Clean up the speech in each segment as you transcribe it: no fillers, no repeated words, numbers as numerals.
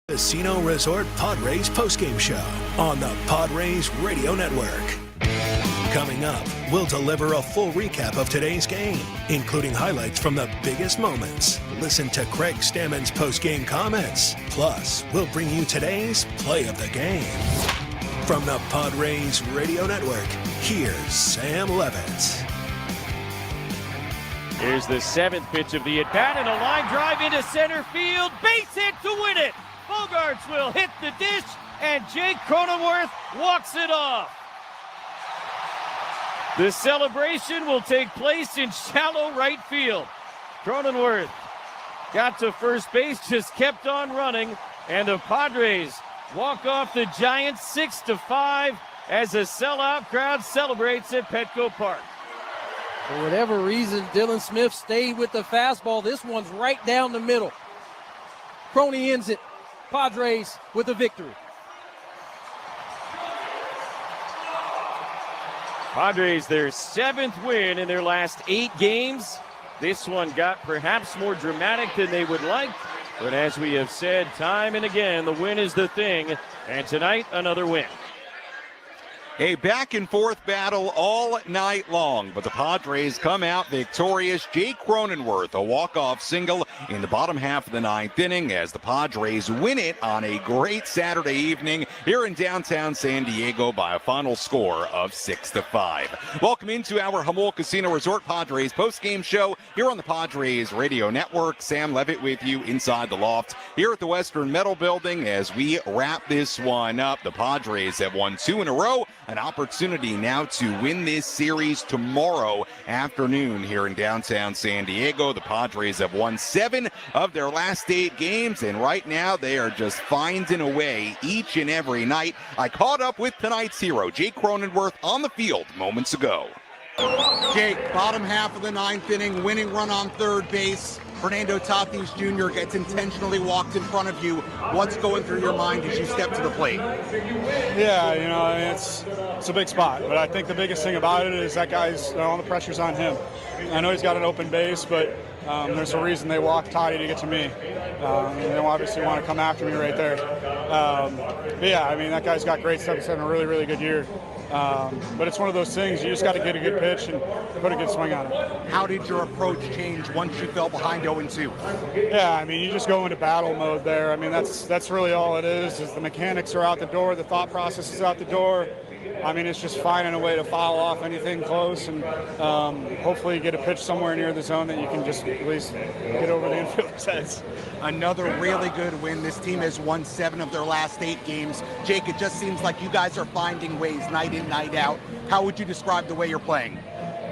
Casino Resort Padres Postgame Show on the Padres Radio Network. Coming up, we'll deliver a full recap of today's game, including highlights from the biggest moments. Listen to Craig Stammen's postgame comments. Plus, we'll bring you today's play of the game. From the Padres Radio Network, here's Sam Levitt. Here's the seventh pitch of the at-bat and a line drive into center field. Base hit to win it. Bogarts will hit the dish, and Jake Cronenworth walks it off. The celebration will take place in shallow right field. Cronenworth got to first base, just kept on running, and the Padres walk off the Giants 6-5 as a sellout crowd celebrates at Petco Park. For whatever reason, Dylan Smith stayed with the fastball. This one's right down the middle. Crony ends it. Padres with a victory. Padres, their seventh win in their last 8 games. This one got perhaps more dramatic than they would like, but as we have said time and again, the win is the thing, and tonight, another win. A back-and-forth battle all night long, but the Padres come out victorious. Jake Cronenworth, a walk-off single in the bottom half of the 9th inning as the Padres win it on a great Saturday evening here in downtown San Diego by a final score of 6-5. Welcome into our Jamul Casino Resort Padres postgame show here on the Padres Radio Network. Sam Levitt with you inside the loft here at the Western Metal Building as we wrap this one up. The Padres have won 2 in a row. An opportunity now to win this series tomorrow afternoon here in downtown San Diego. The Padres have won 7 of their last 8 games, and right now they are just finding a way each and every night. I caught up with tonight's hero, Jake Cronenworth, on the field moments ago. Jake, bottom half of the 9th inning, winning run on third base. Fernando Tatis Jr. gets intentionally walked in front of you. What's going through your mind as you step to the plate? Yeah, you know, it's a big spot, but I think the biggest thing about it is that guy's, all the pressure's on him. I know he's got an open base, but there's a reason they walked Toddy to get to me. They obviously want to come after me right there. But yeah, I mean, that guy's got great stuff. He's having a really, really good year. But it's one of those things, you just got to get a good pitch and put a good swing on it. How did your approach change once you fell behind 0-2? Yeah, I mean, you just go into battle mode there. I mean, that's really all it is the mechanics are out the door, the thought process is out the door. I mean, it's just finding a way to foul off anything close and hopefully get a pitch somewhere near the zone that you can just at least get over the infielder's heads. Another really good win. This team has won 7 of their last 8 games. Jake, it just seems like you guys are finding ways night in, night out. How would you describe the way you're playing?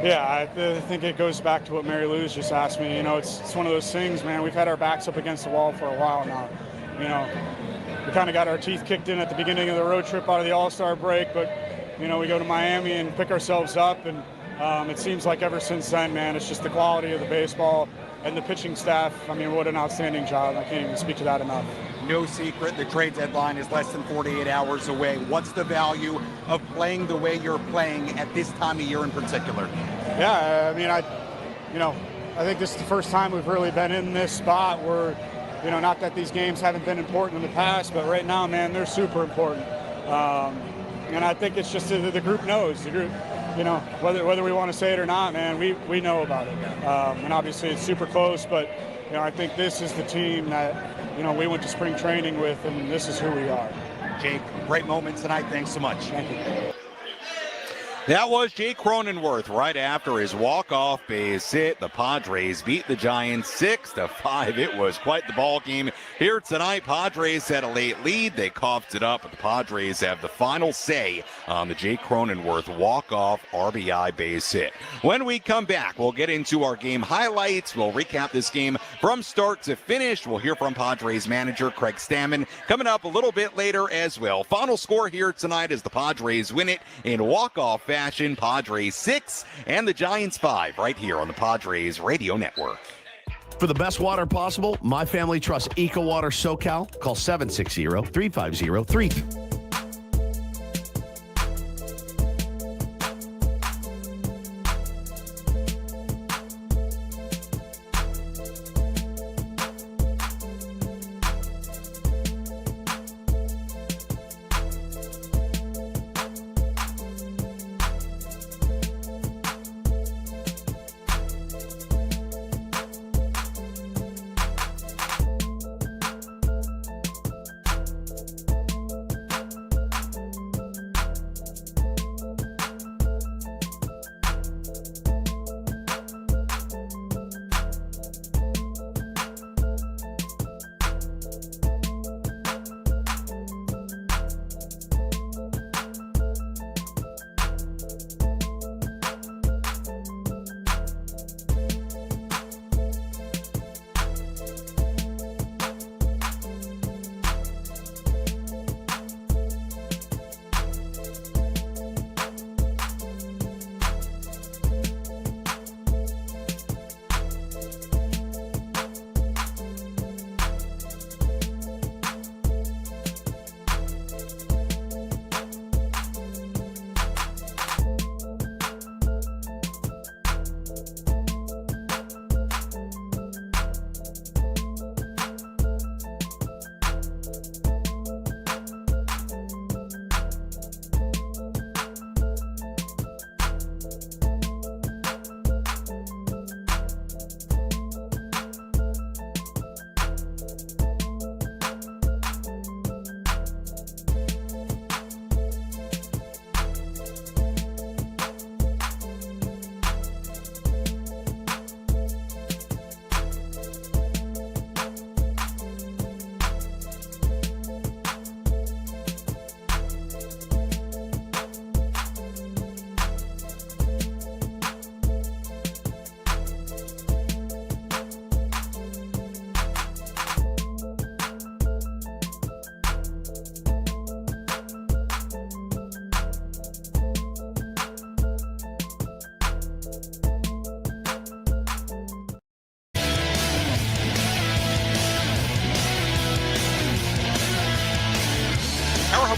Yeah, I think it goes back to what Mary Lou's just asked me. You know, it's one of those things, man. We've had our backs up against the wall for a while now. You know, we kind of got our teeth kicked in at the beginning of the road trip out of the All-Star break, but, you know, we go to Miami and pick ourselves up, and it seems like ever since then, man, it's just the quality of the baseball and the pitching staff. I mean, what an outstanding job. I can't even speak to that enough. No secret, the trade deadline is less than 48 hours away. What's the value of playing the way you're playing at this time of year in particular? Yeah, I mean, I think this is the first time we've really been in this spot where, you know, not that these games haven't been important in the past, but right now, man, they're super important. And I think it's just the group knows. The you know, whether we want to say it or not, man, we know about it. And obviously it's super close, but, you know, I think this is the team that, you know, we went to spring training with, and this is who we are. Jake, great moment tonight. Thanks so much. Thank you. That was Jake Cronenworth right after his walk-off base hit. The Padres beat the Giants 6-5. It was quite the ball game here tonight. Padres had a late lead. They coughed it up, but the Padres have the final say on the Jake Cronenworth walk-off RBI base hit. When we come back, we'll get into our game highlights. We'll recap this game from start to finish. We'll hear from Padres manager Craig Stammen coming up a little bit later as well. Final score here tonight is the Padres win it in walk-off fashion. Padres 6 and the Giants 5 right here on the Padres Radio Network. For the best water possible, my family trusts EcoWater SoCal. Call 760-350-33.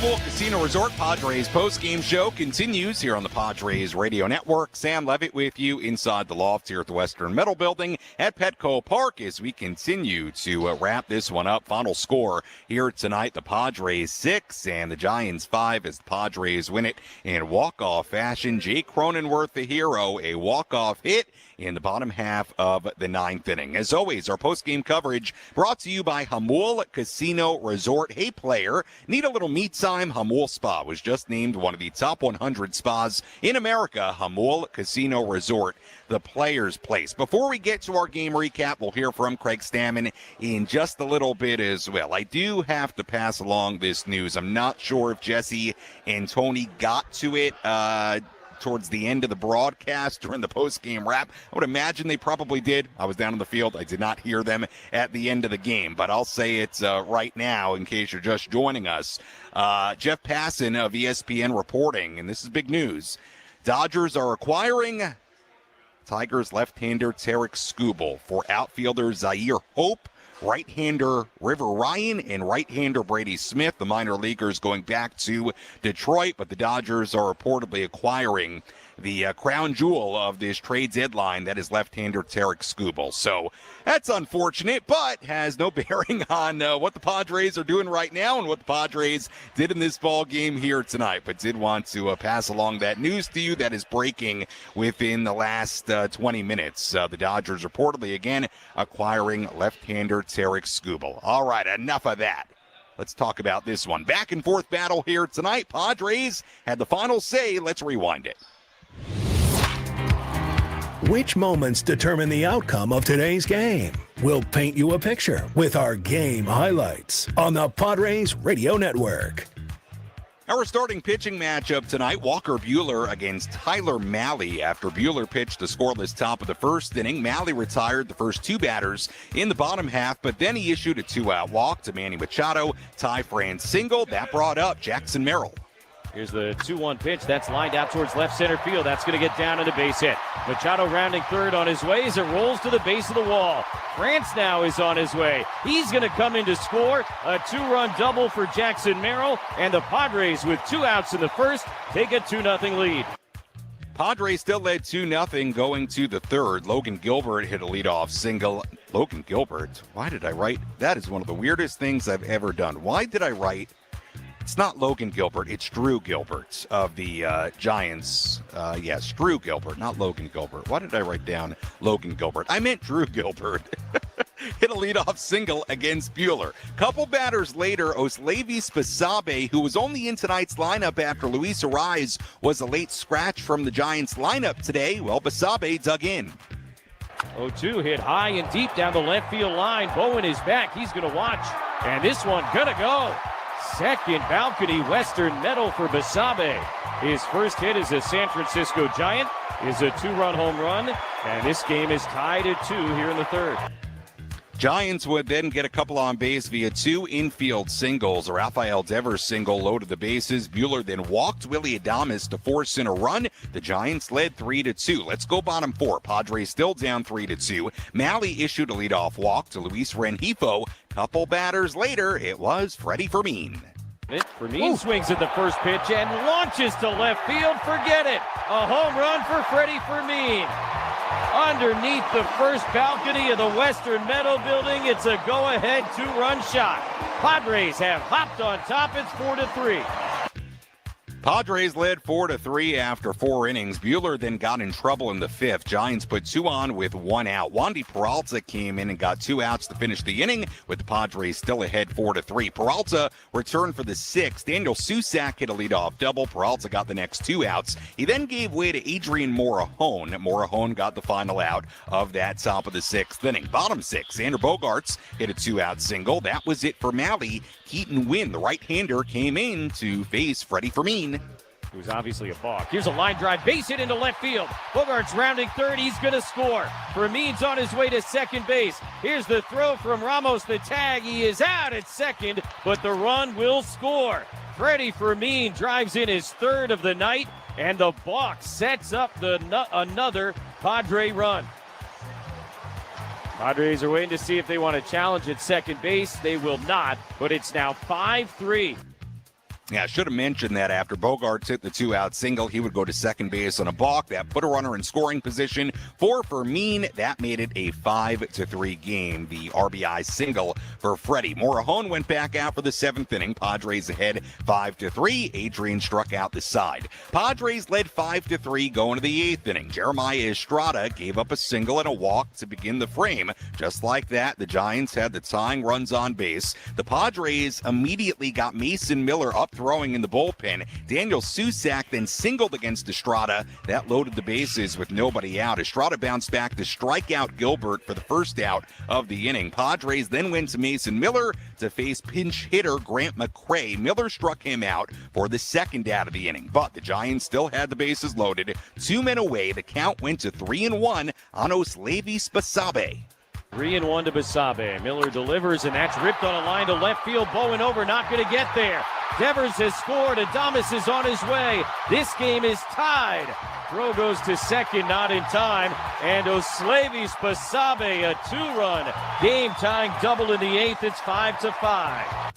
Jamul Casino Resort Padres postgame show continues here on the Padres Radio Network. Sam Levitt with you inside the loft here at the Western Metal Building at Petco Park as we continue to wrap this one up. Final score here tonight, the Padres 6 and the Giants 5 as the Padres win it in walk-off fashion. Jake Cronenworth, the hero, a walk-off hit in the bottom half of the ninth inning. As always, our post-game coverage brought to you by Jamul Casino Resort. Hey, player, need a little me time? Jamul Spa was just named one of the top 100 spas in America. Jamul Casino Resort, the player's place. Before we get to our game recap, we'll hear from Craig Stammen in just a little bit as well. I do have to pass along this news. I'm not sure if Jesse and Tony got to it towards the end of the broadcast during the post-game wrap. I would imagine they probably did. I was down in the field. I did not hear them at the end of the game, but I'll say it right now in case you're just joining us. Jeff Passan of ESPN reporting, and this is big news. Dodgers are acquiring Tigers left-hander Tarek Skubal for outfielder Zaire Hope, right-hander River Ryan, and right-hander Brady Smith. The minor leaguers going back to Detroit, but the Dodgers are reportedly acquiring the crown jewel of this trade deadline, that is left-hander Tarek Skubal. So that's unfortunate, but has no bearing on what the Padres are doing right now and what the Padres did in this ball game here tonight. But did want to pass along that news to you that is breaking within the last 20 minutes. The Dodgers reportedly again acquiring left-hander Tarek Skubal. All right, enough of that. Let's talk about this one. Back and forth battle here tonight. Padres had the final say. Let's rewind it. Which moments determine the outcome of today's game? We'll paint you a picture with our game highlights on the Padres Radio Network. Our starting pitching matchup tonight, Walker Buehler against Tyler Mahle. After Buehler pitched the scoreless top of the first inning, Mahle retired the first two batters in the bottom half, but then he issued a two-out walk to Manny Machado. Ty France single. That brought up Jackson Merrill. Here's the 2-1 pitch. That's lined out towards left center field. That's going to get down in the base hit. Machado rounding third on his way as it rolls to the base of the wall. France now is on his way. He's going to come in to score. A 2-run double for Jackson Merrill. And the Padres, with 2 outs in the first, take a 2-0 lead. Padres still led 2-0 going to the third. Logan Gilbert hit a leadoff single. Logan Gilbert? Why did I write? That is one of the weirdest things I've ever done. Why did I write? It's not Logan Gilbert, it's Drew Gilbert of the Giants. Yes, Drew Gilbert, not Logan Gilbert. Why did I write down Logan Gilbert? I meant Drew Gilbert. Hit a leadoff single against Buehler. Couple batters later, Levitt Spasabe, who was only in tonight's lineup after Luis Arraez was a late scratch from the Giants lineup today. Well, Basabe dug in. 0-2 hit high and deep down the left field line. Bowen is back. He's going to watch. And this one going to go. Second balcony Western Meadow for Basabe. His first hit as a San Francisco Giant is a 2-run home run, and this game is tied at 2 here in the third. Giants would then get a couple on base via 2 infield singles. A Rafael Devers single loaded the bases. Buehler then walked Willy Adames to force in a run. The Giants led 3-2. Let's go bottom 4. Padres still down 3-2. Mahle issued a leadoff walk to Luis Rengifo. Couple batters later, it was Freddie Fermin. Fermin swings at the first pitch and launches to left field. Forget it. A home run for Freddie Fermin. Underneath the first balcony of the Western Meadow building, it's a go-ahead 2-run shot. Padres have hopped on top. It's 4-3. Padres led 4-3 after 4 innings. Buehler then got in trouble in the 5th. Giants put 2 on with 1 out. Wandy Peralta came in and got 2 outs to finish the inning, with the Padres still ahead 4-3. Peralta returned for the 6th. Daniel Susac hit a leadoff double. Peralta got the next 2 outs. He then gave way to Adrian Morahone. Morahone got the final out of that top of the 6th inning. Bottom 6, Xander Bogaerts hit a 2-out single. That was it for Mahle. Keaton Wynn, the right-hander, came in to face Freddie Fermin. Who's obviously a balk. Here's a line drive, base hit into left field. Bogaerts rounding third, he's going to score. Fermin's on his way to second base. Here's the throw from Ramos, the tag. He is out at second, but the run will score. Freddie Fermin drives in his 3rd of the night, and the balk sets up another Padre run. Padres are waiting to see if they want to challenge at second base. They will not, but it's now 5-3. Yeah, I should have mentioned that after Bogaerts hit the 2-out single, he would go to second base on a balk. That put a runner in scoring position for Fermin. That made it a 5-3 game. The RBI single for Freddie. Morahone went back out for the 7th inning. Padres ahead 5-3. Adrian struck out the side. Padres led 5-3 going to the 8th inning. Jeremiah Estrada gave up a single and a walk to begin the frame. Just like that, the Giants had the tying runs on base. The Padres immediately got Mason Miller up throwing in the bullpen. Daniel Susac then singled against Estrada. That loaded the bases with nobody out. Estrada bounced back to strike out Gilbert for the first out of the inning. Padres then went to Mason Miller to face pinch hitter Grant McCray. Miller struck him out for the 2nd out of the inning, but the Giants still had the bases loaded. 2 men away. The count went to 3-1 on Levitt Spasabe. 3-1 to Basabe. Miller delivers, and that's ripped on a line to left field. Bowen over, not going to get there. Devers has scored. Adames is on his way. This game is tied. Throw goes to second, not in time. And Levitt Spasabe, a 2-run game-tying double in the 8th. It's 5-5.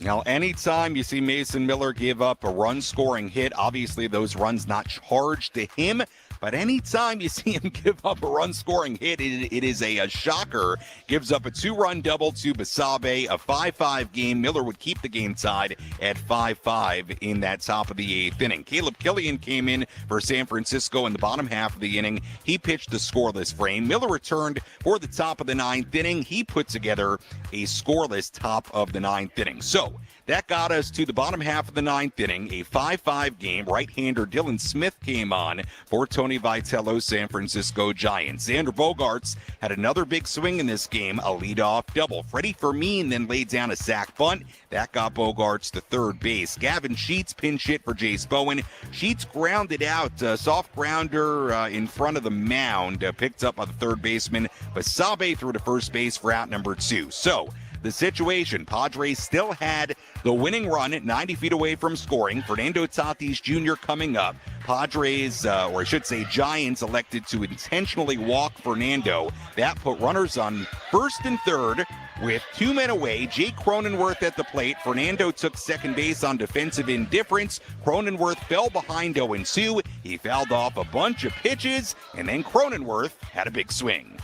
Now, anytime you see Mason Miller give up a run-scoring hit, obviously those runs not charged to him, but anytime you see him give up a run-scoring hit, it is a shocker. Gives up a 2-run double to Basabe, a 5-5 game. Miller would keep the game tied at 5-5 in that top of the 8th inning. Caleb Killian came in for San Francisco in the bottom half of the inning. He pitched the scoreless frame. Miller returned for the top of the 9th inning. He put together a scoreless top of the 9th inning. So that got us to the bottom half of the 9th inning, a 5-5 game. Right-hander Dylan Smith came on for Tony Vitello's San Francisco Giants. Xander Bogaerts had another big swing in this game, a leadoff double. Freddie Fermin then laid down a sac bunt. That got Bogaerts to third base. Gavin Sheets pinch hit for Jace Bowen. Sheets grounded out, soft grounder in front of the mound, picked up by the third baseman. Basabe threw to first base for out number 2. So, the situation, Padres still had the winning run at 90 feet away from scoring. Fernando Tatis Jr. coming up. Padres, or I should say Giants, elected to intentionally walk Fernando. That put runners on first and third with 2 men away. Jake Cronenworth at the plate. Fernando took second base on defensive indifference. Cronenworth fell behind 0-2. He fouled off a bunch of pitches, and then Cronenworth had a big swing.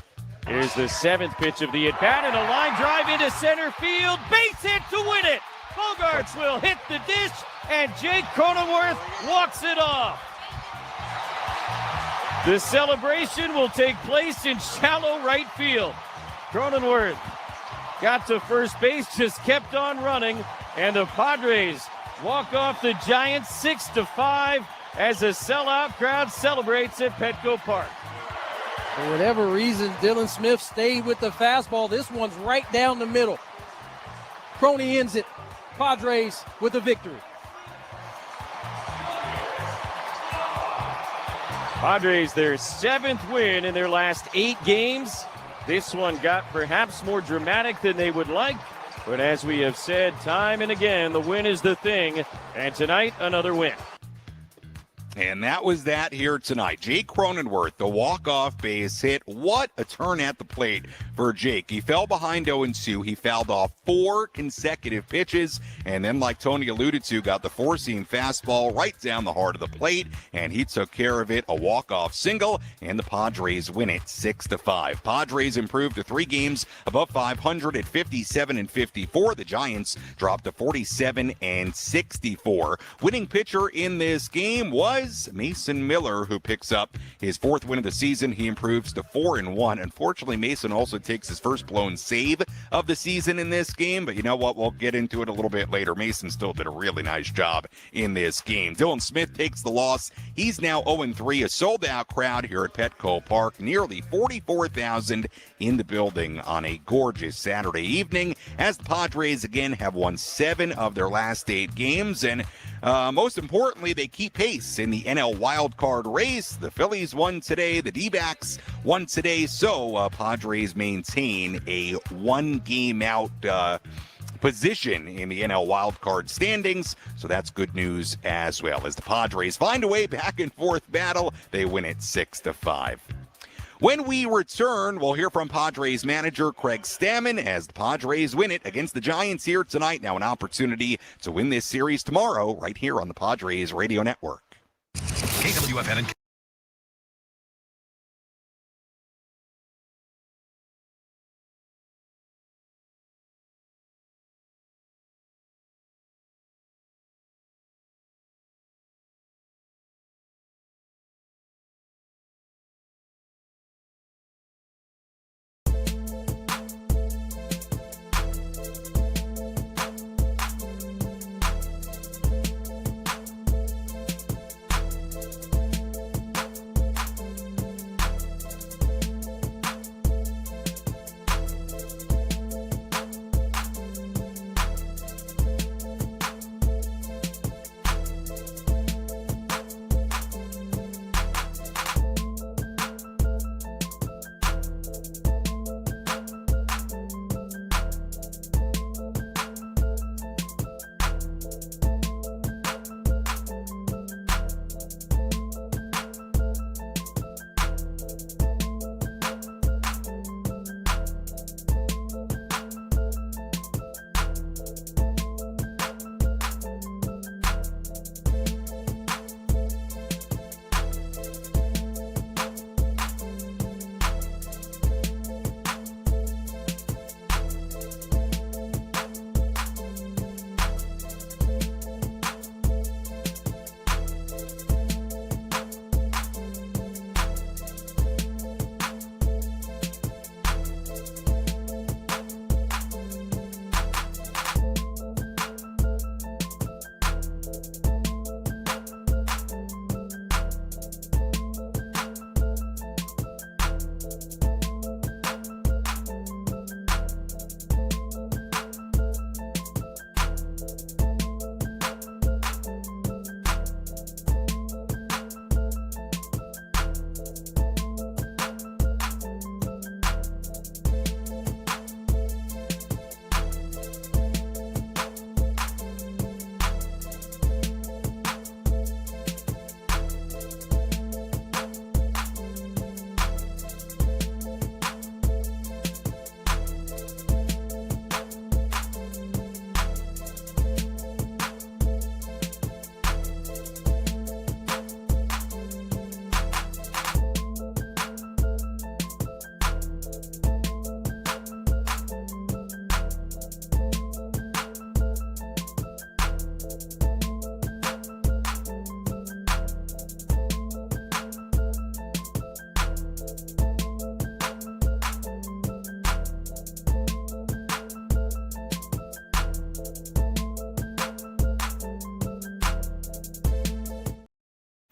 Here's the 7th pitch of the at-bat, and a line drive into center field. Base hit to win it. Bogaerts will hit the dish, and Jake Cronenworth walks it off. The celebration will take place in shallow right field. Cronenworth got to first base, just kept on running, and the Padres walk off the Giants 6-5 as a sellout crowd celebrates at Petco Park. For whatever reason, Dylan Smith stayed with the fastball. This one's right down the middle. Crony ends it. Padres with a victory. Padres, their 7th win in their last 8 games. This one got perhaps more dramatic than they would like, but as we have said time and again, the win is the thing, and tonight, another win. And that was that here tonight. Jake Cronenworth, the walk-off base hit. What a turn at the plate for Jake. He fell behind 0-2. He fouled off 4 consecutive pitches. And then, like Tony alluded to, got the four-seam fastball right down the heart of the plate. And he took care of it. A walk-off single. And the Padres win it 6-5. Padres improved to 3 games above 500 at 57-54. The Giants dropped to 47-64. Winning pitcher in this game was Mason Miller, who picks up his 4th win of the season. He improves to 4-1. Unfortunately, Mason also takes his first blown save of the season in this game, but you know what? We'll get into it a little bit later. Mason still did a really nice job in this game. Dylan Smith takes the loss. He's now 0-3, a sold-out crowd here at Petco Park. Nearly 44,000 in the building on a gorgeous Saturday evening as the Padres again have won 7 of their last 8 games, and most importantly, they keep pace in the NL wildcard race. The Phillies won today. The D-backs won today. So Padres maintain a 1-game out position in the NL wildcard standings. So that's good news as well. As the Padres find a way back and forth battle, they win it 6-5. When we return, we'll hear from Padres manager Craig Stammen as the Padres win it against the Giants here tonight. Now an opportunity to win this series tomorrow right here on the Padres Radio Network. KWFN and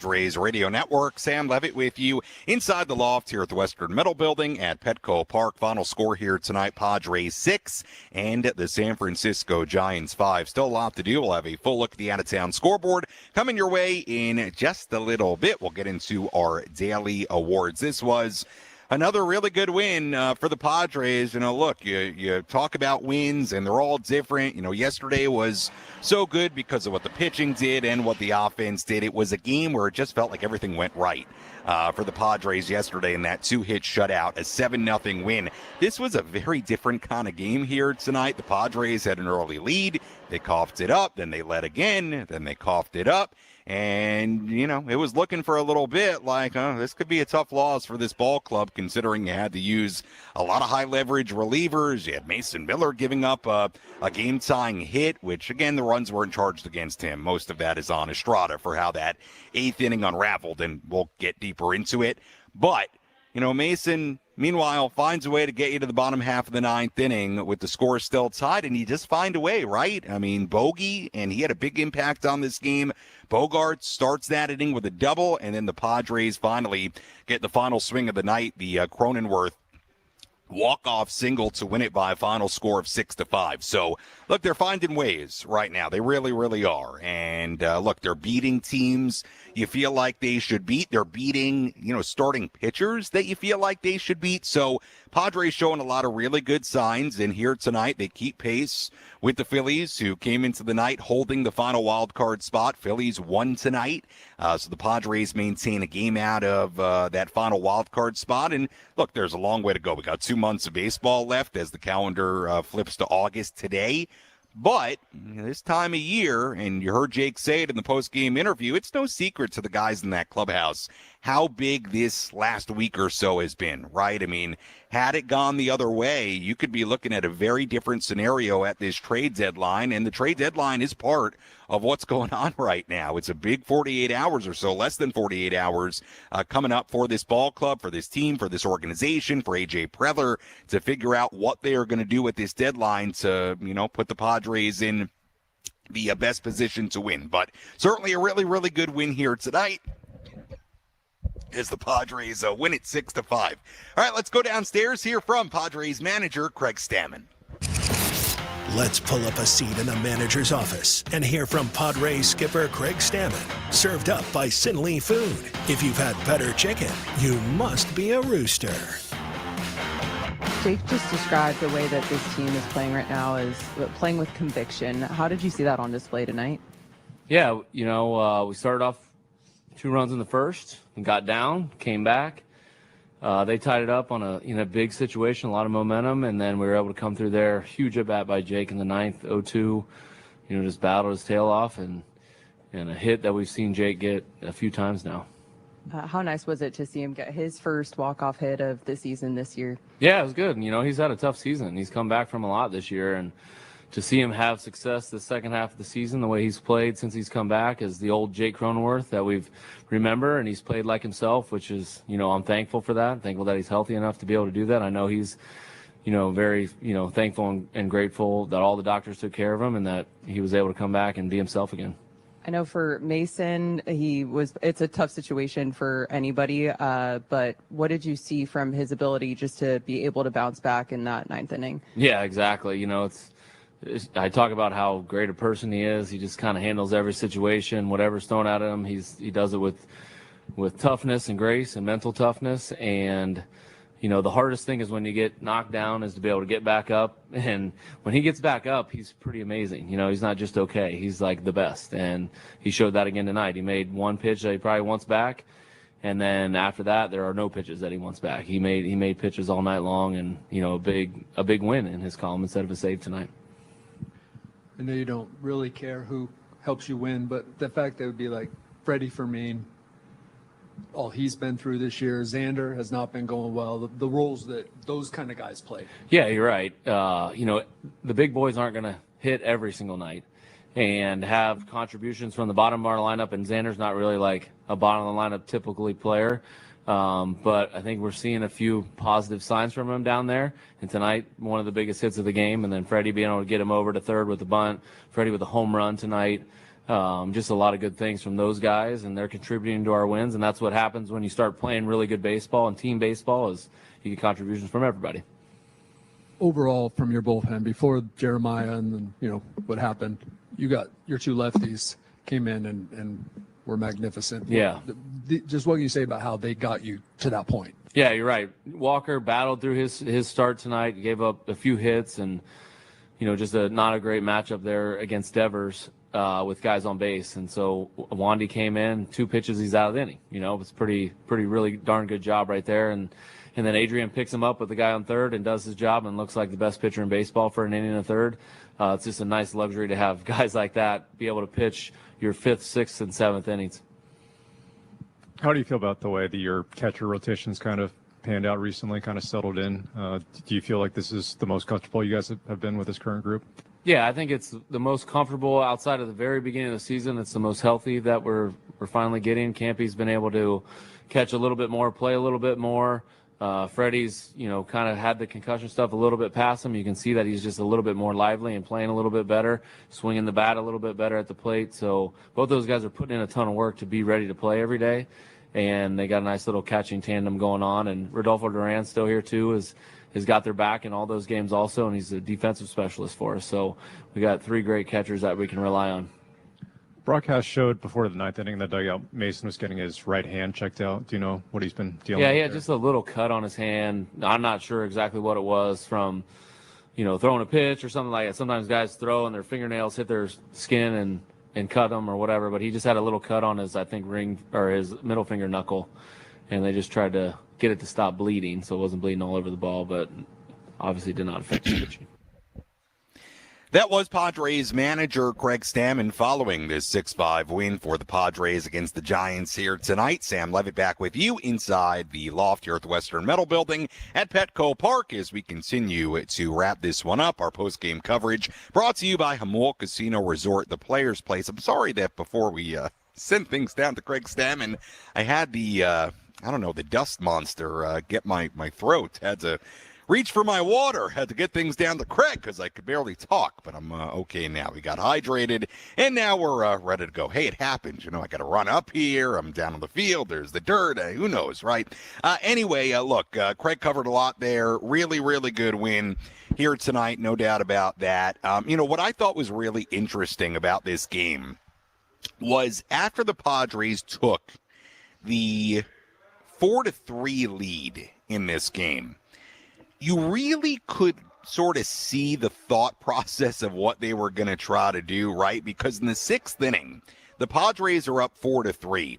Padres Radio Network. Sam Levitt with you inside the loft here at the Western Metal Building at Petco Park. Final score here tonight, Padres 6 and the San Francisco Giants 5. Still a lot to do. We'll have a full look at the out-of-town scoreboard coming your way in just a little bit. We'll get into our daily awards. This was another really good win for the Padres. Look, you talk about wins, and they're all different. Yesterday was so good because of what the pitching did and what the offense did. It was a game where it just felt like everything went right for the Padres yesterday in that 2-hit shutout, a 7-0 win. This was a very different kind of game here tonight. The Padres had an early lead. They coughed it up, then they led again, then they coughed it up. And, it was looking for a little bit like, this could be a tough loss for this ball club, considering you had to use a lot of high-leverage relievers. You had Mason Miller giving up a game-tying hit, which, again, the runs weren't charged against him. Most of that is on Estrada for how that 8th inning unraveled, and we'll get deeper into it. But, Mason, meanwhile, finds a way to get you to the bottom half of the 9th inning with the score still tied, and you just find a way, right? I mean, bogey, and he had a big impact on this game. Bogart starts that inning with a double, and then the Padres finally get the final swing of the night, the Cronenworth walk-off single to win it by a final score of 6-5. So, look, they're finding ways right now. They really, really are. And, look, they're beating teams you feel like they should beat. They're beating, starting pitchers that you feel like they should beat. So, Padres showing a lot of really good signs. And here tonight, they keep pace with the Phillies, who came into the night holding the final wild card spot. Phillies won tonight. So the Padres maintain a game out of that final wild card spot. And look, there's a long way to go. We got 2 months of baseball left as the calendar flips to August today. But this time of year, and you heard Jake say it in the post-game interview, it's no secret to the guys in that clubhouse how big this last week or so has been, right? I mean, had it gone the other way, you could be looking at a very different scenario at this trade deadline, and the trade deadline is part of what's going on right now. It's a big 48 hours or so, less than 48 hours coming up for this ball club, for this team, for this organization, for A.J. Preller to figure out what they are going to do with this deadline to, put the Padres in the best position to win. But certainly a really, really good win here tonight as the Padres win it 6-5. All right, let's go downstairs, hear from Padres manager Craig Stammen. Let's pull up a seat in the manager's office and hear from Padres skipper Craig Stammen. Served up by Sinley Food. If you've had better chicken, you must be a rooster. Jake just described the way that this team is playing right now as playing with conviction. How did you see that on display tonight? Yeah, we started off 2 runs in the first and got down, came back. They tied it up in a big situation, a lot of momentum, and then we were able to come through there. Huge at-bat by Jake in the 9th, 0-2. Just battled his tail off and a hit that we've seen Jake get a few times now. How nice was it to see him get his first walk-off hit of the season this year? Yeah, it was good. He's had a tough season. He's come back from a lot this year, and to see him have success the second half of the season, the way he's played since he's come back, is the old Jake Cronenworth that we've remember, and he's played like himself, which is, I'm thankful for that. I'm thankful that he's healthy enough to be able to do that. I know he's, very, thankful and grateful that all the doctors took care of him and that he was able to come back and be himself again. I know for Mason, it's a tough situation for anybody, but what did you see from his ability just to be able to bounce back in that 9th inning? Yeah, exactly. I talk about how great a person he is. He just kind of handles every situation, whatever's thrown at him. He does it with toughness and grace and mental toughness. And, the hardest thing is when you get knocked down is to be able to get back up. And when he gets back up, he's pretty amazing. He's not just okay. He's like the best. And he showed that again tonight. He made one pitch that he probably wants back. And then after that, there are no pitches that he wants back. He made pitches all night long, and, a big win in his column instead of a save tonight. I know you don't really care who helps you win, but the fact that it would be like Freddie Fermin, all he's been through this year, Xander has not been going well, the roles that those kind of guys play. Yeah, you're right. The big boys aren't going to hit every single night and have contributions from the bottom of our lineup, and Xander's not really like a bottom of the lineup typically player. But I think we're seeing a few positive signs from him down there. And tonight, one of the biggest hits of the game. And then Freddie being able to get him over to third with the bunt. Freddie with a home run tonight. Just a lot of good things from those guys, and they're contributing to our wins. And that's what happens when you start playing really good baseball and team baseball, is you get contributions from everybody. Overall, from your bullpen, before Jeremiah and then, what happened, you got your two lefties came in and were magnificent. Yeah. Just what can you say about how they got you to that point? Yeah, you're right. Walker battled through his start tonight, gave up a few hits, and just not a great matchup there against Devers with guys on base. And so Wandy came in, 2 pitches, he's out of the inning. It's pretty really darn good job right there. And then Adrian picks him up with the guy on third and does his job and looks like the best pitcher in baseball for an inning and a third. It's just a nice luxury to have guys like that be able to pitch your 5th, 6th, and 7th innings. How do you feel about the way that your catcher rotations kind of panned out recently, kind of settled in? Do you feel like this is the most comfortable you guys have been with this current group? Yeah, I think it's the most comfortable outside of the very beginning of the season. It's the most healthy that we're finally getting. Campy's been able to catch a little bit more, play a little bit more. Freddie's, kind of had the concussion stuff a little bit past him. You can see that he's just a little bit more lively and playing a little bit better, swinging the bat a little bit better at the plate. So both those guys are putting in a ton of work to be ready to play every day. And they got a nice little catching tandem going on. And Rodolfo Duran's still here too, has got their back in all those games also, and he's a defensive specialist for us. So we got 3 great catchers that we can rely on. Broadcast showed before the 9th inning, the dugout, Mason was getting his right hand checked out. Do you know what he's been dealing with? Yeah, he had there? just a little cut on his hand. I'm not sure exactly what it was from, throwing a pitch or something like that. Sometimes guys throw and their fingernails hit their skin and cut them or whatever, but he just had a little cut on his, I think, ring or his middle finger knuckle, and they just tried to get it to stop bleeding so it wasn't bleeding all over the ball, but obviously did not affect the pitching. That was Padres manager Craig Stammen following this 6-5 win for the Padres against the Giants here tonight. Sam Levitt back with you inside the loft here at the Western Metal Building at Petco Park as we continue to wrap this one up. Our post-game coverage brought to you by Jamul Casino Resort, the Players Place. I'm sorry that before we send things down to Craig Stammen, I had the, the dust monster get my throat. Had to reach for my water, had to get things down to Craig because I could barely talk, but I'm okay now. We got hydrated, and now we're ready to go. Hey, it happens. I got to run up here. I'm down on the field. There's the dirt. Who knows, right? Anyway, look, Craig covered a lot there. Really, really good win here tonight, no doubt about that. What I thought was really interesting about this game was after the Padres took the 4-3 lead in this game, you really could sort of see the thought process of what they were going to try to do, right? Because in the 6th inning, the Padres are up 4-3.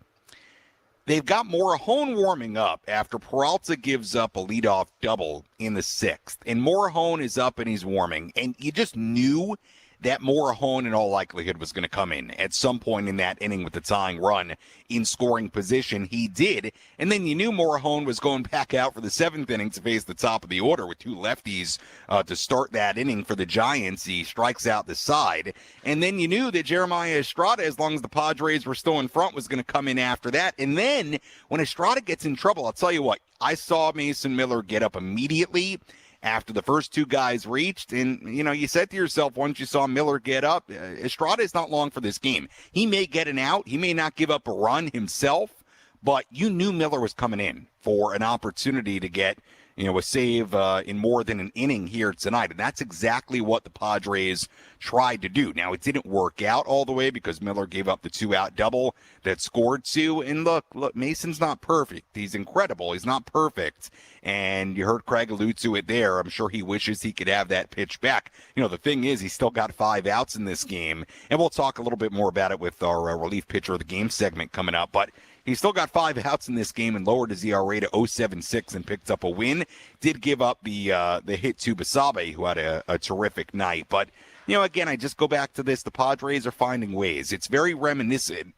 They've got Morejon warming up after Peralta gives up a leadoff double in the 6th. And Morejon is up and he's warming. And you just knew that Morejon in all likelihood was going to come in at some point in that inning with the tying run in scoring position. He did. And then you knew Morejon was going back out for the 7th inning to face the top of the order with 2 lefties to start that inning for the Giants. He strikes out the side. And then you knew that Jeremiah Estrada, as long as the Padres were still in front, was going to come in after that. And then when Estrada gets in trouble, I'll tell you what, I saw Mason Miller get up immediately after the first 2 guys reached. And, you said to yourself, once you saw Miller get up, Estrada is not long for this game. He may get an out. He may not give up a run himself, but you knew Miller was coming in for an opportunity to get, a save in more than an inning here tonight. And that's exactly what the Padres tried to do. Now, it didn't work out all the way because Miller gave up the 2-out double that scored 2. And look, Mason's not perfect. He's incredible. He's not perfect. And you heard Craig allude to it there. I'm sure he wishes he could have that pitch back. The thing is, he's still got 5 outs in this game. And we'll talk a little bit more about it with our relief pitcher of the game segment coming up. But he's still got 5 outs in this game and lowered his ERA to 0.76 and picked up a win. Did give up the hit to Basabe, who had a terrific night. But, again, I just go back to this. The Padres are finding ways. It's very reminiscent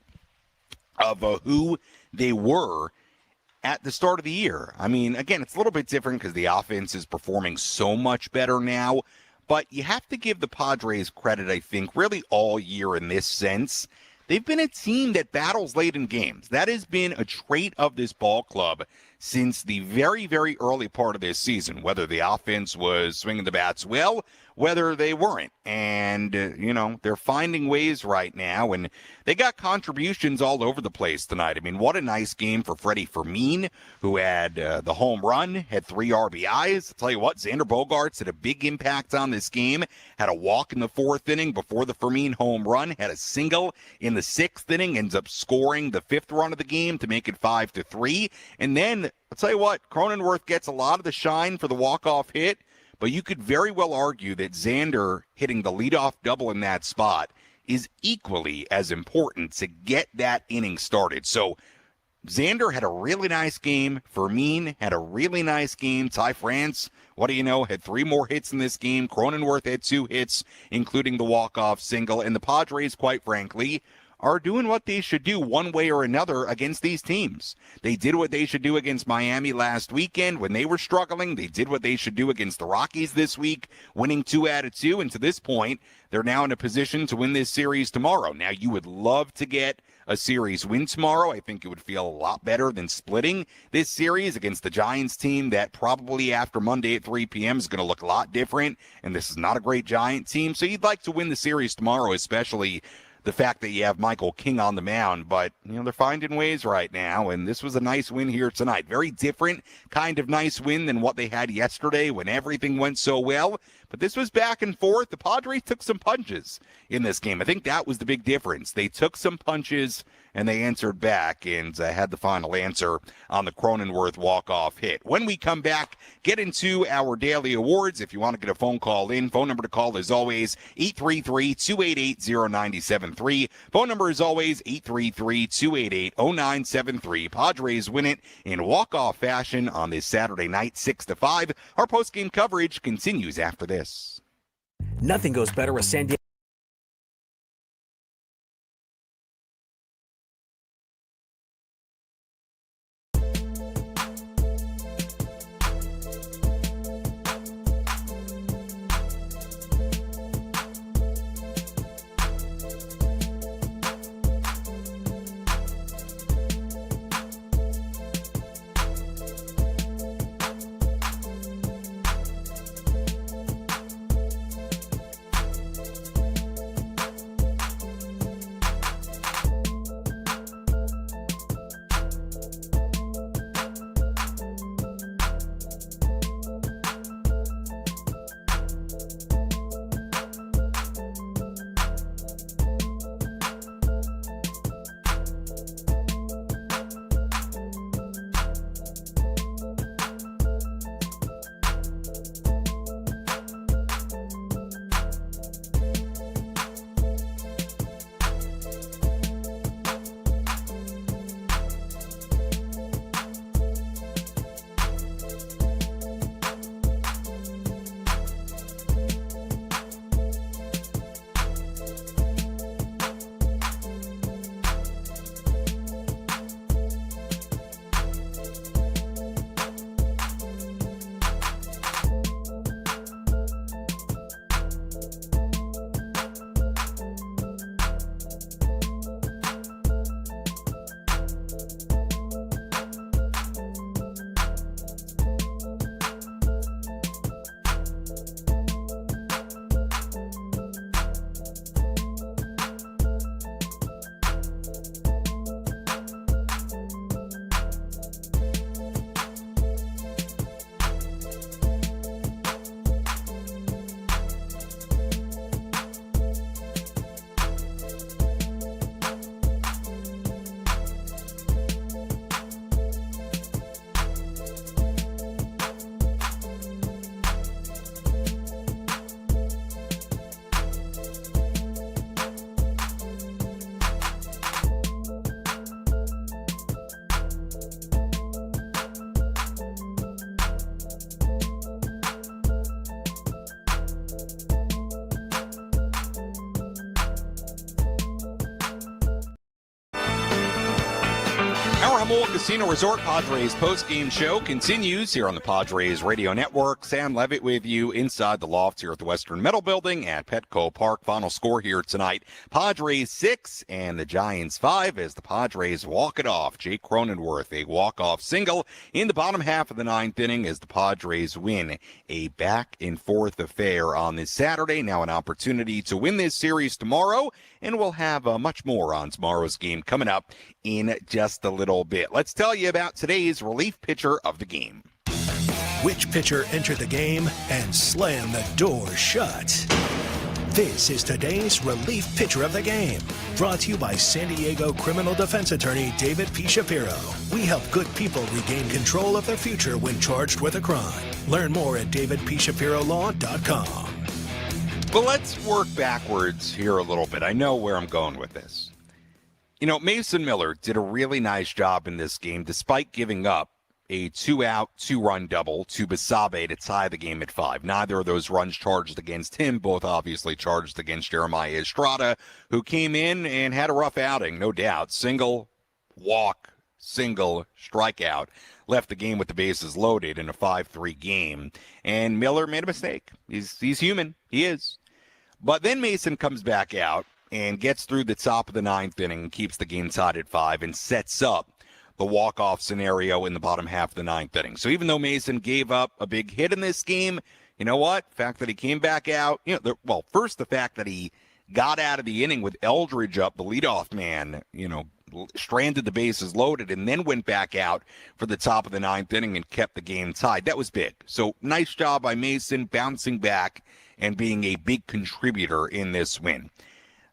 of who they were at the start of the year. I mean, again, it's a little bit different because the offense is performing so much better now. But you have to give the Padres credit, I think, really all year in this sense. They've been a team that battles late in games. That has been a trait of this ball club since the very, very early part of this season, whether the offense was swinging the bats well, whether they weren't. And, they're finding ways right now, and they got contributions all over the place tonight. I mean, what a nice game for Freddie Fermin, who had the home run, had 3 RBIs. I'll tell you what, Xander Bogaerts had a big impact on this game, had a walk in the 4th inning before the Fermin home run, had a single in the 6th inning, ends up scoring the 5th run of the game to make it 5-3. And then, I'll tell you what, Cronenworth gets a lot of the shine for the walk-off hit, but you could very well argue that Xander hitting the leadoff double in that spot is equally as important to get that inning started. So Xander had a really nice game. Fermin had a really nice game. Ty France, what do you know, had 3 more hits in this game. Cronenworth had 2 hits, including the walk-off single. And the Padres, quite frankly, are doing what they should do one way or another against these teams. They did what they should do against Miami last weekend when they were struggling. They did what they should do against the Rockies this week, winning 2 out of 2. And to this point, they're now in a position to win this series tomorrow. Now, you would love to get a series win tomorrow. I think it would feel a lot better than splitting this series against the Giants team that probably after Monday at 3 p.m. is going to look a lot different. And this is not a great Giant team. So you'd like to win the series tomorrow, especially the fact that you have Michael King on the mound, but they're finding ways right now, and this was a nice win here tonight. Very different kind of nice win than what they had yesterday when everything went so well, but this was back and forth. The Padres took some punches in this game. I think that was the big difference. They took some punches and they answered back and had the final answer on the Cronenworth walk-off hit. When we come back, get into our daily awards. If you want to get a phone call in, phone number to call is always 833-288-0973. Phone number is always 833-288-0973. Padres win it in walk-off fashion on this Saturday night, 6-5. Our post-game coverage continues after this. Nothing goes better with San Diego. Our Jamul Casino Resort Padres postgame show continues here on the Padres Radio Network. Sam Levitt with you inside the loft here at the Western Metal Building at Petco Park. Final score here tonight, Padres 6 and the Giants 5 as the Padres walk it off. Jake Cronenworth, a walk-off single in the bottom half of the ninth inning as the Padres win a back-and-forth affair on this Saturday. Now an opportunity to win this series tomorrow, and we'll have much more on tomorrow's game coming up in just a little bit. Let's tell you about today's relief pitcher of the game. Which pitcher entered the game and slammed the door shut? This is today's relief pitcher of the game, brought to you by San Diego criminal defense attorney David P. Shapiro. We help good people regain control of their future when charged with a crime. Learn more at davidpshapirolaw.com. Well, let's work backwards here a little bit. I know where I'm going with this. You know, Mason Miller did a really nice job in this game, despite giving up a 2-out, 2-run double to Basabe to tie the game at 5. Neither of those runs charged against him, both obviously charged against Jeremiah Estrada, who came in and had a rough outing, no doubt. Single, walk, single, strikeout. Left the game with the bases loaded in a 5-3 game. And Miller made a mistake. He's human. He is. But then Mason comes back out and gets through the top of the ninth inning, keeps the game tied at 5, and sets up the walk-off scenario in the bottom half of the ninth inning. So even though Mason gave up a big hit in this game, you know what? The fact that he came back out, first the fact that he got out of the inning with Eldridge up, the leadoff man, stranded the bases loaded, and then went back out for the top of the ninth inning and kept the game tied. That was big. So nice job by Mason bouncing back and being a big contributor in this win.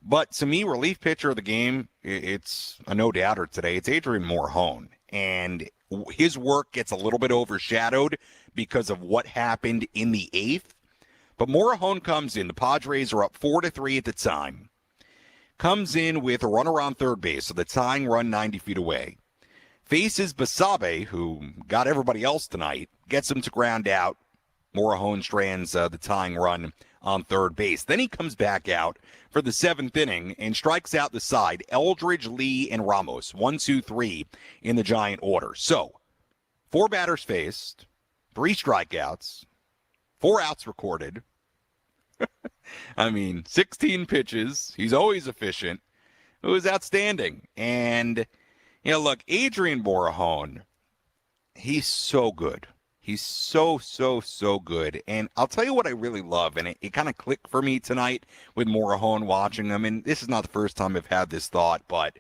But to me, relief pitcher of the game, it's a no-doubter today. It's Adrian Morejon. And his work gets a little bit overshadowed because of what happened in the 8th. But Morejon comes in. The Padres are up 4-3 at the time. Comes in with a runner on third base, so the tying run 90 feet away. Faces Basabe, who got everybody else tonight, gets him to ground out. Morejon strands the tying run on third base. Then he comes back out for the 7th inning and strikes out the side. Eldridge, Lee, and Ramos. 1, 2, 3 in the Giant order. So, 4 batters faced, 3 strikeouts, 4 outs recorded. 16 pitches. He's always efficient. It was outstanding. And, look, Adrian Morejon, he's so good. He's so good. And I'll tell you what I really love, and it kind of clicked for me tonight with Morejon watching him. And this is not the first time I've had this thought, but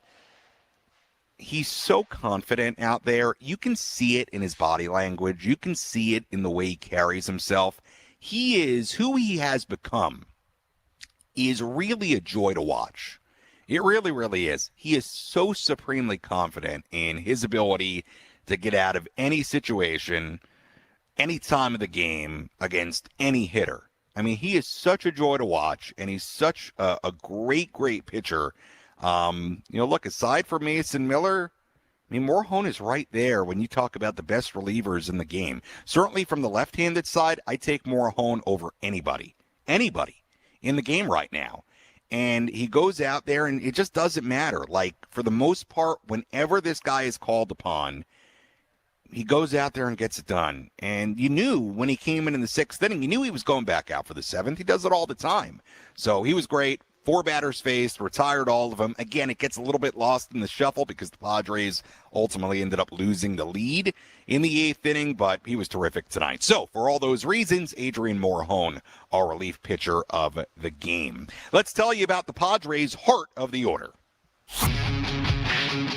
he's so confident out there. You can see it in his body language. You can see it in the way he carries himself. He is who he has become is really a joy to watch. It really, really is. He is so supremely confident in his ability to get out of any situation, any time of the game against any hitter. He is such a joy to watch, and he's such a great pitcher. Look, aside from Mason Miller, Morejon is right there when you talk about the best relievers in the game. Certainly from the left-handed side, I take Morejon over anybody in the game right now. And he goes out there, and it just doesn't matter. Like, for the most part, whenever this guy is called upon, he goes out there and gets it done. And you knew when he came in the 6th inning, you knew he was going back out for the 7th. He does it all the time. So he was great. 4 batters faced, retired all of them. Again, it gets a little bit lost in the shuffle because the Padres ultimately ended up losing the lead in the 8th inning, but he was terrific tonight. So, for all those reasons, Adrian Morejon, our relief pitcher of the game. Let's tell you about the Padres' heart of the order.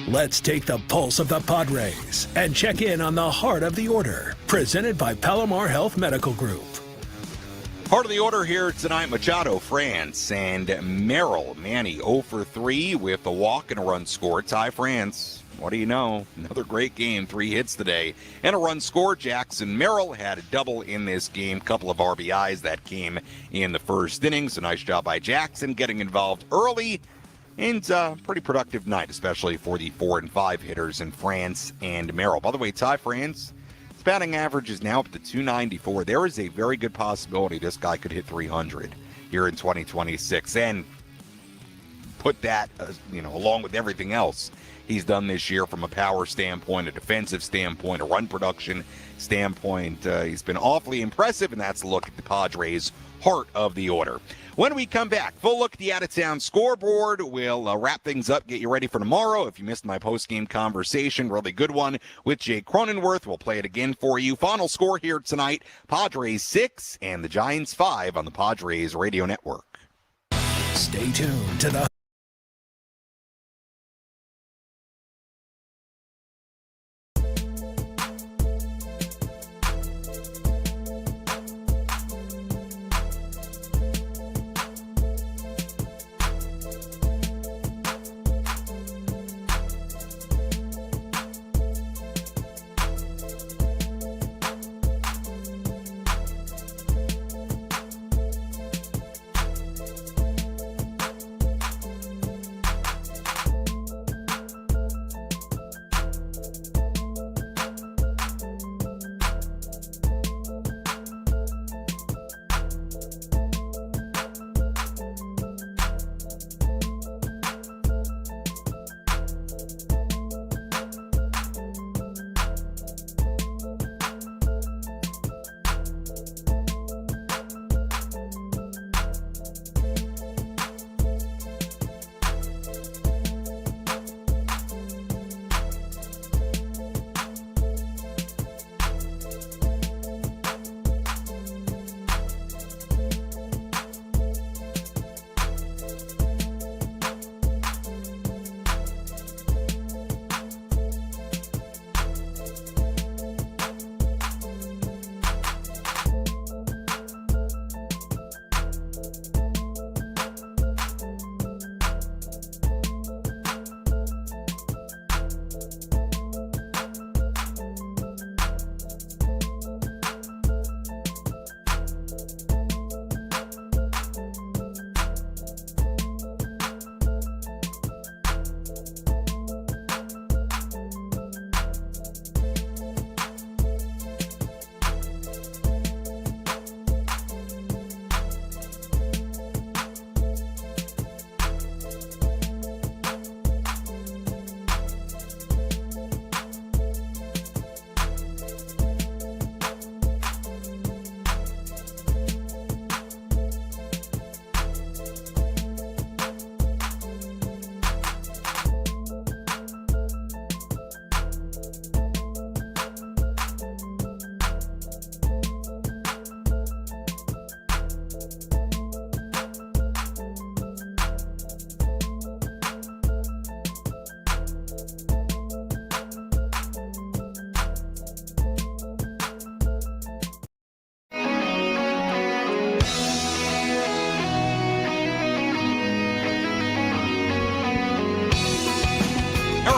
Let's take the pulse of the Padres and check in on the heart of the order, presented by Palomar Health Medical Group. Part of the order here tonight, Machado, France, and Merrill. Manny 0 for 3 with a walk and a run scored. Ty France, what do you know? Another great game, 3 hits today and a run scored. Jackson Merrill had a double in this game, couple of RBIs that came in the first inning. So nice job by Jackson getting involved early. And pretty productive night, especially for the 4 and 5 hitters in France and Merrill. By the way, Ty France, his batting average is now up to 294. There is a very good possibility this guy could hit 300 here in 2026. And put that, along with everything else he's done this year from a power standpoint, a defensive standpoint, a run production standpoint. He's been awfully impressive, and that's a look at the Padres' heart of the order. When we come back, full look at the out-of-town scoreboard. We'll wrap things up, get you ready for tomorrow. If you missed my post-game conversation, really good one with Jake Cronenworth. We'll play it again for you. Final score here tonight, Padres 6 and the Giants 5 on the Padres Radio Network. Stay tuned to the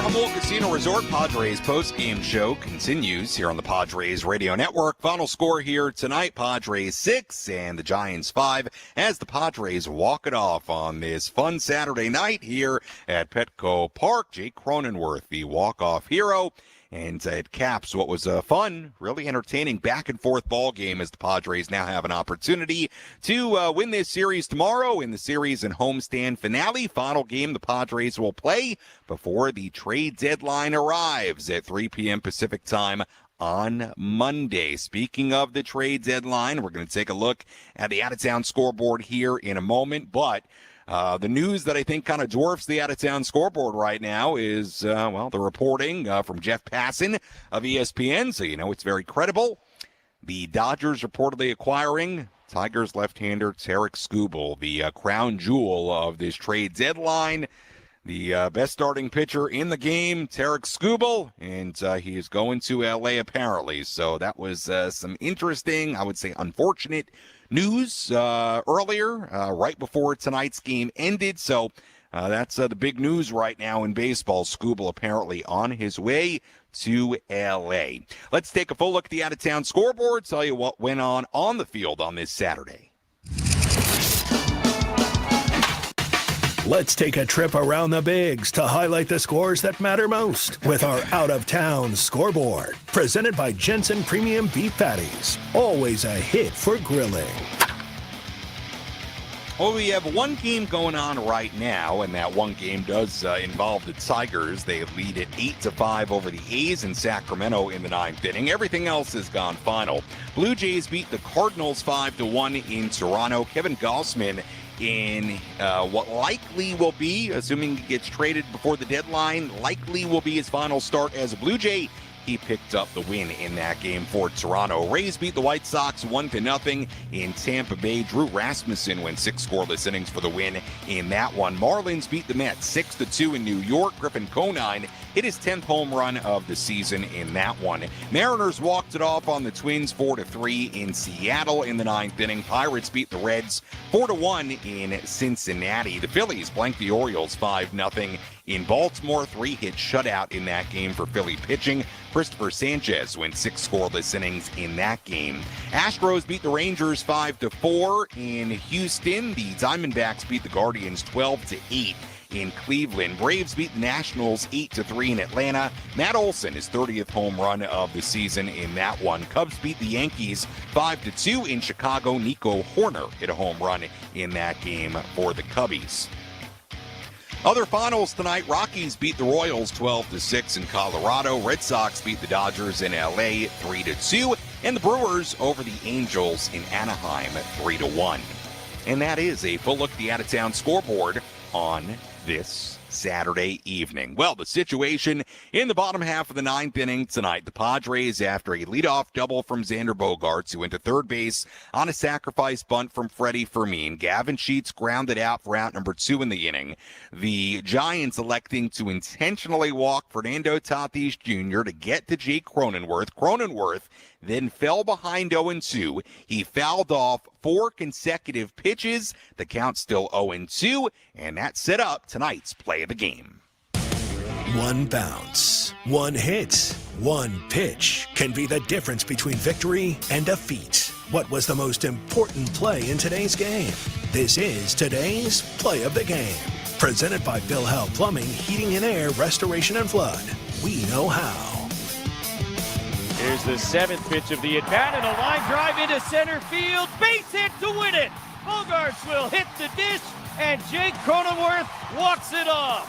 Jamul Casino Resort Padres postgame show continues here on the Padres Radio Network. Final score here tonight, Padres 6 and the Giants 5 as the Padres walk it off on this fun Saturday night here at Petco Park. Jake Cronenworth, the walk-off hero. And it caps what was a fun, really entertaining back-and-forth ball game as the Padres now have an opportunity to win this series tomorrow in the series and homestand finale. Final game the Padres will play before the trade deadline arrives at 3 p.m. Pacific time on Monday. Speaking of the trade deadline, we're going to take a look at the out-of-town scoreboard here in a moment, but the news that I think kind of dwarfs the out-of-town scoreboard right now is, the reporting from Jeff Passan of ESPN, so you know it's very credible. The Dodgers reportedly acquiring Tigers left-hander Tarik Skubal, the crown jewel of this trade deadline. The best starting pitcher in the game, Tarik Skubal, and he is going to L.A. apparently. So that was some interesting, I would say unfortunate news earlier, right before tonight's game ended. So that's the big news right now in baseball. Skubal apparently on his way to L.A. Let's take a full look at the out-of-town scoreboard, tell you what went on the field on this Saturday. Let's take a trip around the bigs to highlight the scores that matter most with our out-of-town scoreboard. Presented by Jensen Premium Beef Patties. Always a hit for grilling. Well, we have one game going on right now, and that one game does involve the Tigers. They lead at 8-5 over the A's in Sacramento in the 9th inning. Everything else has gone final. Blue Jays beat the Cardinals 5-1 in Toronto. Kevin Gausman in what likely will be, assuming he gets traded before the deadline, likely will be his final start as a Blue Jay. He picked up the win in that game for Toronto. Rays beat the White Sox 1-0 in Tampa Bay. Drew Rasmussen went 6 scoreless innings for the win in that one. Marlins beat the Mets 6-2 in New York. Griffin Conine hit his 10th home run of the season in that one. Mariners walked it off on the Twins 4-3 in Seattle in the 9th inning. Pirates beat the Reds 4-1 in Cincinnati. The Phillies blanked the Orioles 5-0 in Baltimore. 3-hit shutout in that game for Philly pitching. Christopher Sanchez went 6 scoreless innings in that game. Astros beat the Rangers 5-4 in Houston. The Diamondbacks beat the Guardians 12-8 in Cleveland. Braves beat the Nationals 8-3 in Atlanta. Matt Olson, his 30th home run of the season in that one. Cubs beat the Yankees 5-2 in Chicago. Nico Horner hit a home run in that game for the Cubbies. Other finals tonight, Rockies beat the Royals 12-6 in Colorado. Red Sox beat the Dodgers in LA 3-2. And the Brewers over the Angels in Anaheim 3-1. And that is a full look at the out-of-town scoreboard on this Saturday evening. Well, the situation in the bottom half of the 9th inning tonight. The Padres, after a leadoff double from Xander Bogaerts, who went to third base on a sacrifice bunt from Freddie Fermin. Gavin Sheets grounded out for out number 2 in the inning. The Giants electing to intentionally walk Fernando Tatis Jr. to get to Jake Cronenworth. Cronenworth then fell behind 0-2. He fouled off 4 consecutive pitches. The count's still 0-2, and that set up tonight's play of the game. One bounce, one hit, one pitch can be the difference between victory and defeat. What was the most important play in today's game? This is today's play of the game. Presented by Bill Howe Plumbing, Heating and Air, Restoration and Flood. We know how. Here's the 7th pitch of the at-bat, and a line drive into center field. Base hit to win it. Bogaerts will hit the dish, and Jake Cronenworth walks it off.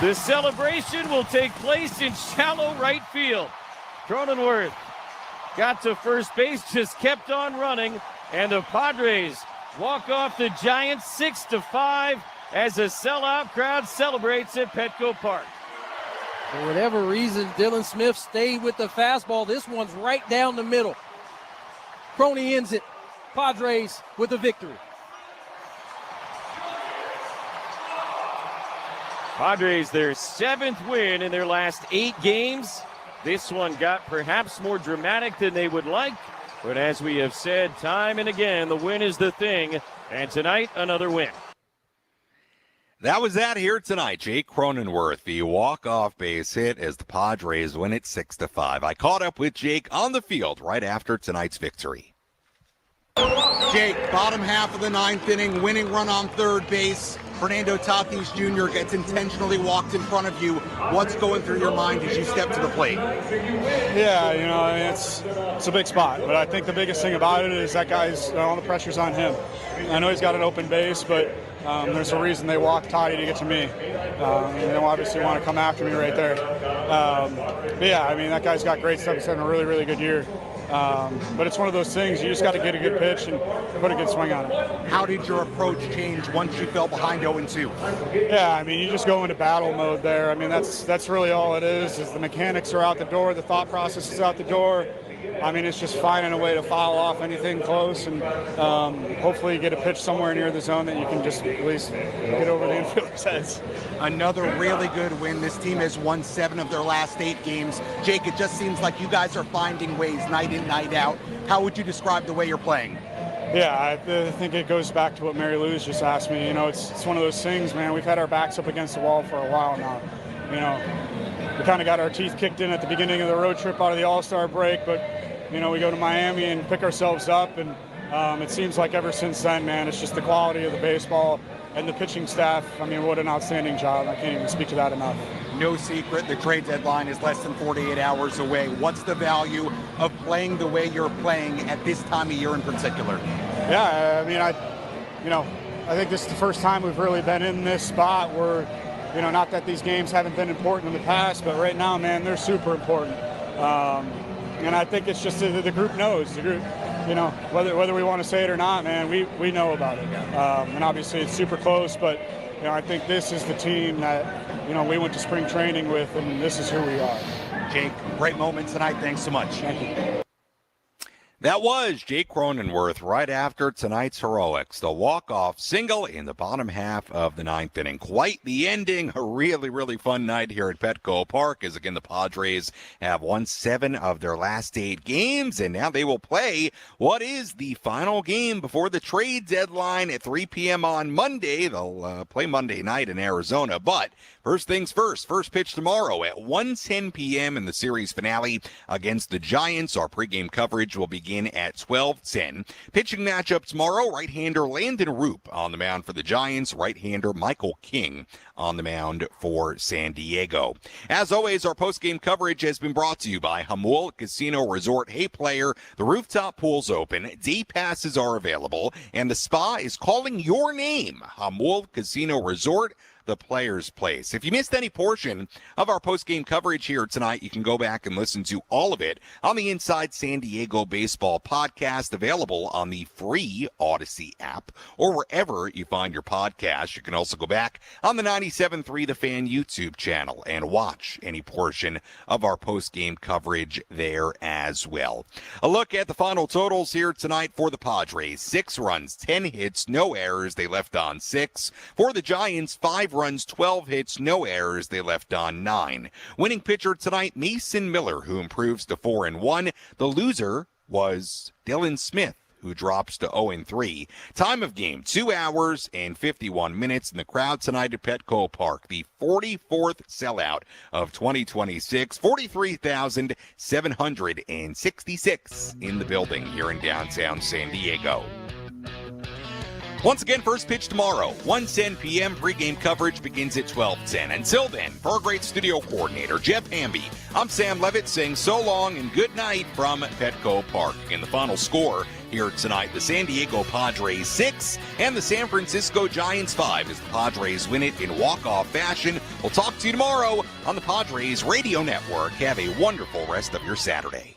The celebration will take place in shallow right field. Cronenworth got to first base, just kept on running, and the Padres walk off the Giants 6-5 as a sellout crowd celebrates at Petco Park. For whatever reason, Dylan Smith stayed with the fastball. This one's right down the middle. Crony ends it. Padres with the victory. Padres, their 7th win in their last 8 games. This one got perhaps more dramatic than they would like, but as we have said time and again, the win is the thing, and tonight, another win. That was that here tonight. Jake Cronenworth, the walk-off base hit as the Padres win it 6-5. I caught up with Jake on the field right after tonight's victory. Jake, bottom half of the 9th inning, winning run on third base. Fernando Tatis Jr. gets intentionally walked in front of you. What's going through your mind as you step to the plate? Yeah, you know, I mean, it's a big spot, but I think the biggest thing about it is that guy's, all the pressure's on him. I know he's got an open base, but there's a reason they walked Toddy to get to me. And they obviously want to come after me right there. But yeah, I mean, that guy's got great stuff. He's having a really, really good year. But it's one of those things, you just got to get a good pitch and put a good swing on it. How did your approach change once you fell behind 0-2? Yeah, I mean, you just go into battle mode there. I mean, that's really all it is the mechanics are out the door, the thought process is out the door. I mean, it's just finding a way to foul off anything close and hopefully you get a pitch somewhere near the zone that you can just at least get over the infielder's heads. Another really good win. This team has won 7 of their last 8 games. Jake, it just seems like you guys are finding ways night in, night out. How would you describe the way you're playing? Yeah, I think it goes back to what Mary Lou's just asked me. You know, it's one of those things, man. We've had our backs up against the wall for a while now. You know, we kind of got our teeth kicked in at the beginning of the road trip out of the All-Star break, but, you know, we go to Miami and pick ourselves up, and it seems like ever since then, man, it's just the quality of the baseball and the pitching staff. I mean, what an outstanding job. I can't even speak to that enough. No secret, the trade deadline is less than 48 hours away. What's the value of playing the way you're playing at this time of year in particular? Yeah, I mean, I think this is the first time we've really been in this spot where, not that these games haven't been important in the past, but right now, man, they're super important. And I think it's just that the group knows. The group, whether we want to say it or not, man, we know about it. And obviously it's super close, but I think this is the team that we went to spring training with, and this is who we are. Jake, great moment tonight. Thanks so much. Thank you. That was Jake Cronenworth right after tonight's heroics. The walk-off single in the bottom half of the ninth inning. Quite the ending. A really, really fun night here at Petco Park as, again, the Padres have won 7 of their last 8 games, and now they will play what is the final game before the trade deadline at 3 p.m. on Monday. They'll play Monday night in Arizona, but first things first pitch tomorrow at 1:10 p.m. in the series finale against the Giants. Our pregame coverage will begin at 12:10. Pitching matchup tomorrow, right-hander Landon Roop on the mound for the Giants, right-hander Michael King on the mound for San Diego. As always, our postgame coverage has been brought to you by Jamul Casino Resort. Hey player, the rooftop pool's open, day passes are available, and the spa is calling your name. Jamul Casino Resort, the Players' Place. If you missed any portion of our post-game coverage here tonight, you can go back and listen to all of it on the Inside San Diego Baseball podcast, available on the free Odyssey app or wherever you find your podcast. You can also go back on the 97.3 The Fan YouTube channel and watch any portion of our post-game coverage there as well. A look at the final totals here tonight for the Padres. 6 runs, 10 hits, no errors. They left on 6. For the Giants, 5 runs, 12 hits, no errors. They left on 9. Winning pitcher tonight, Mason Miller, who improves to 4-1. The loser was Dylan Smith, who drops to 0-3. Time of game, 2 hours and 51 minutes. In the crowd tonight at Petco Park, the 44th sellout of 2026, 43,766 in the building here in downtown San Diego. Once again, first pitch tomorrow, 1:10 p.m. Pregame coverage begins at 12:10. Until then, for our great studio coordinator, Jeff Hamby, I'm Sam Levitt saying so long and good night from Petco Park. In the final score here tonight, the San Diego Padres 6 and the San Francisco Giants 5 as the Padres win it in walk-off fashion. We'll talk to you tomorrow on the Padres Radio Network. Have a wonderful rest of your Saturday.